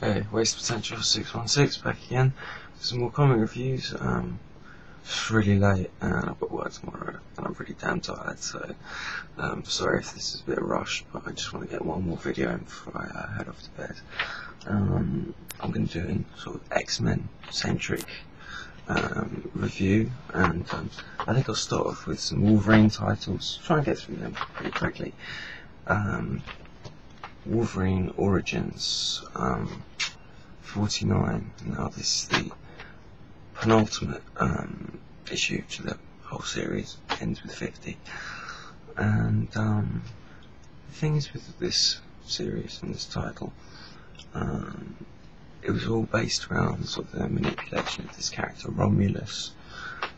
Hey, Waste Potential 616 back again with some more comic reviews. It's really late and I've got work tomorrow and I'm pretty damn tired, so sorry if this is a bit rushed, but I just want to get one more video in before I head off to bed. I'm going to do a sort of Xmen centric review, and I think I'll start off with some Wolverine titles, try and get through them pretty quickly. Wolverine Origins 49. Now this is the penultimate issue to the whole series, ends with 50. And the things with this series and this title, it was all based around sort of the manipulation of this character Romulus,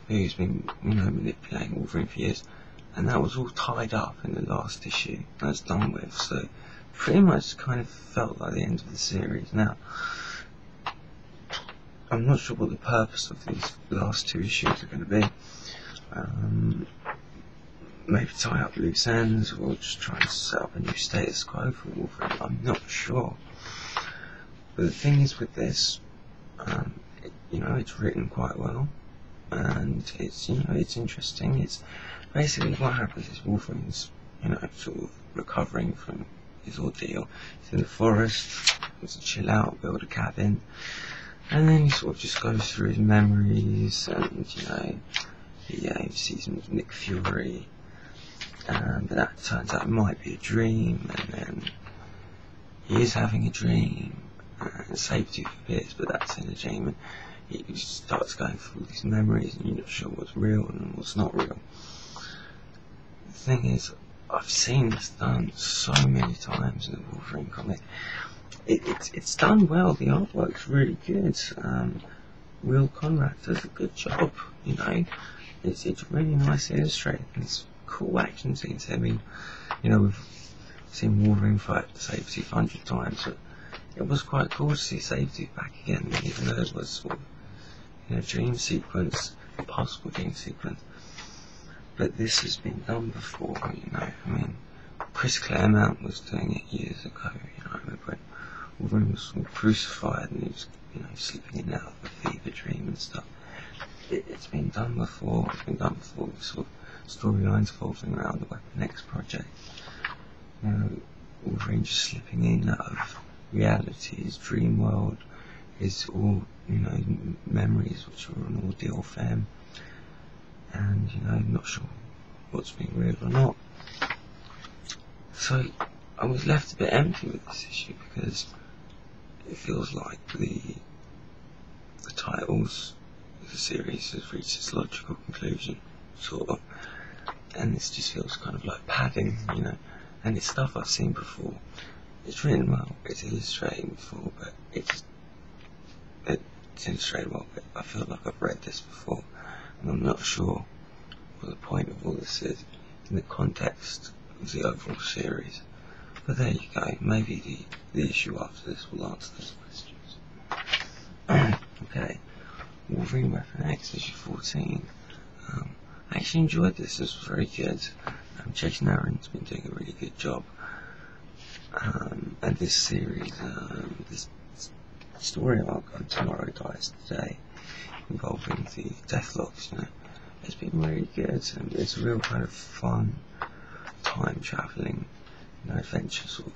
who's been manipulating Wolverine for years, and that was all tied up in the last issue. That's done with, so pretty much kind of felt like the end of the series. Now, I'm not sure what the purpose of these last two issues are going to be. Maybe tie up loose ends, or just try and set up a new status quo for Wolverine. I'm not sure. But the thing is with this, it's written quite well, and it's interesting. It's basically what happens is Wolverine's sort of recovering from his ordeal. He's in the forest, wants to chill out, build a cabin, and then he sort of just goes through his memories, and he sees Nick Fury, but that turns out it might be a dream, and then he is having a dream, and safety forbids, but that's in a dream, and he starts going through these memories, and you're not sure what's real and what's not real. The thing is, I've seen this done so many times in the Wolverine comic. It's done well. The artwork's really good. Will Conrad does a good job. It's really nice illustrated. It's cool action scenes. I mean, we've seen Wolverine fight Safety 100 times, but it was quite cool to see Safety back again, even though it was sort of dream sequence, possible dream sequence. But this has been done before, I mean, Chris Claremont was doing it years ago, I remember when Wolverine was sort of crucified and he was, sleeping in and out of a fever dream and stuff. It's been done before, with sort of storylines evolving around the Weapon X project. Wolverine just slipping in and out of reality, his dream world, his all, memories which were an ordeal for him. And I'm not sure what's being real or not. So I was left a bit empty with this issue, because it feels like the titles of the series has reached its logical conclusion, sort of, and this just feels kind of like padding, and it's stuff I've seen before. It's written well, it's illustrated before, but it's illustrated well, but I feel like I've read this before, and I'm not sure what the point of all this is in the context of the overall series. But there you go, maybe the issue after this will answer those questions. Okay, Wolverine Weapon X, issue 14. I actually enjoyed this was very good. Jason Aaron's been doing a really good job. And this series, this story arc on Tomorrow Dies Today, involving the Deathlocks, it's been really good, and it's a real kind of fun time travelling adventure, sort of.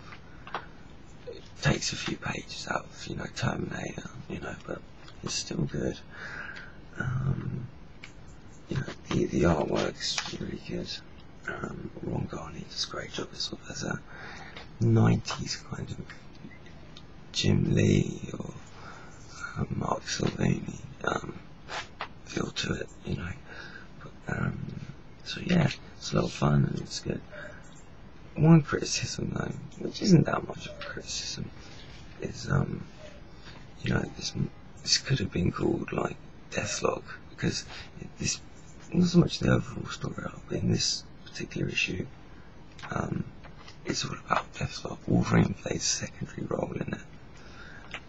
It takes a few pages out of Terminator, but it's still good. The artwork's really good. Ron Garney does a great job as a 90s kind of Jim Lee or Mark Silvani feel to it, But, so yeah, it's a lot of fun and it's good. One criticism though, which isn't that much of a criticism, is this could have been called like Deathlock, because this not so much the overall story arc, but in this particular issue, it's all about Deathlock. Wolverine plays a secondary role in it.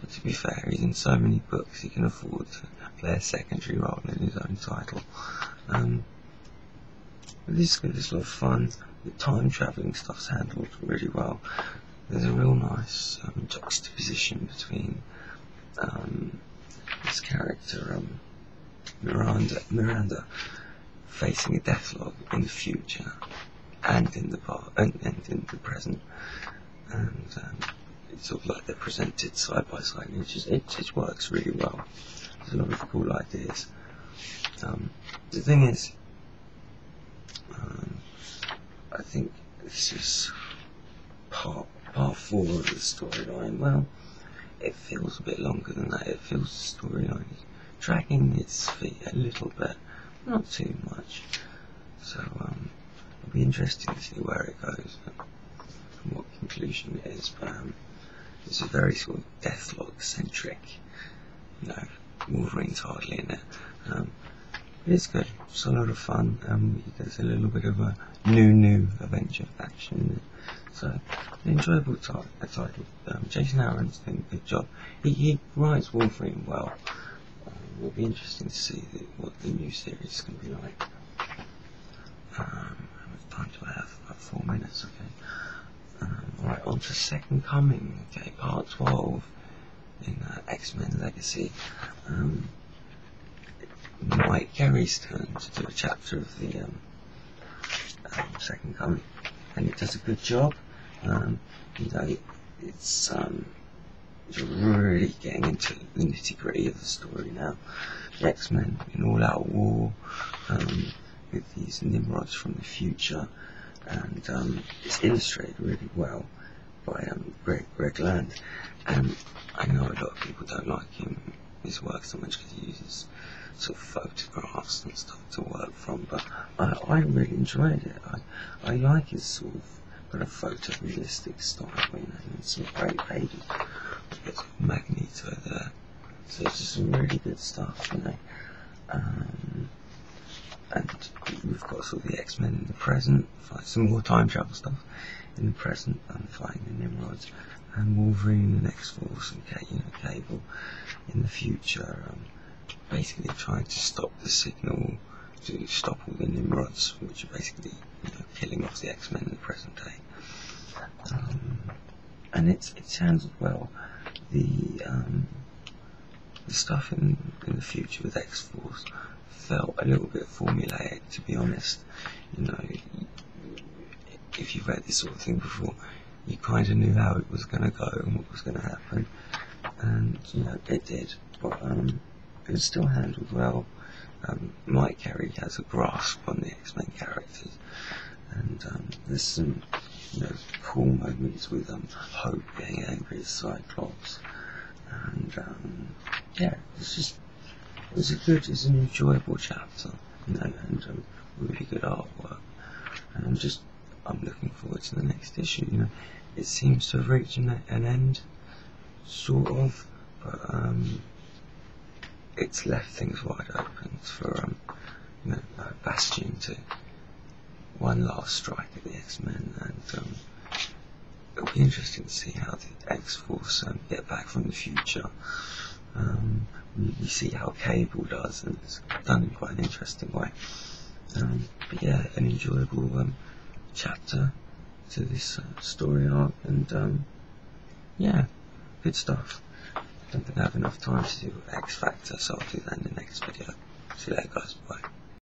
But to be fair, he's in so many books he can afford to play a secondary role in his own title. But this is good, it's a lot of fun. The time travelling stuff's handled really well. there's a real nice juxtaposition between this character, Miranda, facing a deathlog in the future and in the past and in the present, and it's sort of like they're presented side by side, and it just works really well. There's a lot of cool ideas. The thing is, I think this is part 4 of the storyline. Well, it feels a bit longer than that. It feels the storyline is dragging its feet a little bit, not too much. So it'll be interesting to see where it goes and what conclusion it is. But it's a very sort of Deathlok centric. You know, Wolverine's hardly in it. It's good. It's a lot of fun. There's a little bit of a new Avenger action in it. So, an enjoyable title. Jason Aaron's doing a good job. He writes Wolverine well. It'll be interesting to see what the new series is going to be like. How much time do I have? About 4 minutes, okay. Alright, on to Second Coming, okay, part 12 in Xmen Legacy. Mike Carey's turn to do a chapter of the Second Coming, and it does a good job. You know, it's really getting into the nitty gritty of the story now. The X-Men in all-out war with these Nimrods from the future, and it's illustrated really well by Greg Land. And I know a lot of people don't like his work so much because he uses sort of photographs and stuff to work from, but I really enjoyed it. I like his sort of kind of photorealistic style, you know, and some great pages. There's Magneto there, so it's just some really good stuff, you know. And we've got sort of the X-Men in the present, some more time travel stuff in the present, fighting the Nimrods, and Wolverine and X-Force and Cable in the future, basically trying to stop the signal to stop all the Nimrods, which are basically, you know, killing off the X-Men in the present day. And it's handled well. The stuff in the future with X-Force felt a little bit formulaic, to be honest. You know, if you've read this sort of thing before, you kind of knew how it was going to go and what was going to happen, and you know, it did, but it was still handled well. Mike Carey has a grasp on the X-Men characters, and there's some, you know, cool moments with Hope getting angry at Cyclops, and yeah, it's an enjoyable chapter, you know, and really good artwork, and I'm looking forward to the next issue. You know, it seems to have reached an end, sort of, but it's left things wide open for you know, Bastion to one last strike at the X-Men, and it'll be interesting to see how the X-Force get back from the future. We see how Cable does, and it's done in quite an interesting way. But yeah, an enjoyable chapter to this story arc, and yeah, good stuff. I don't think I have enough time to do X Factor, so I'll do that in the next video. See you later, guys. Bye.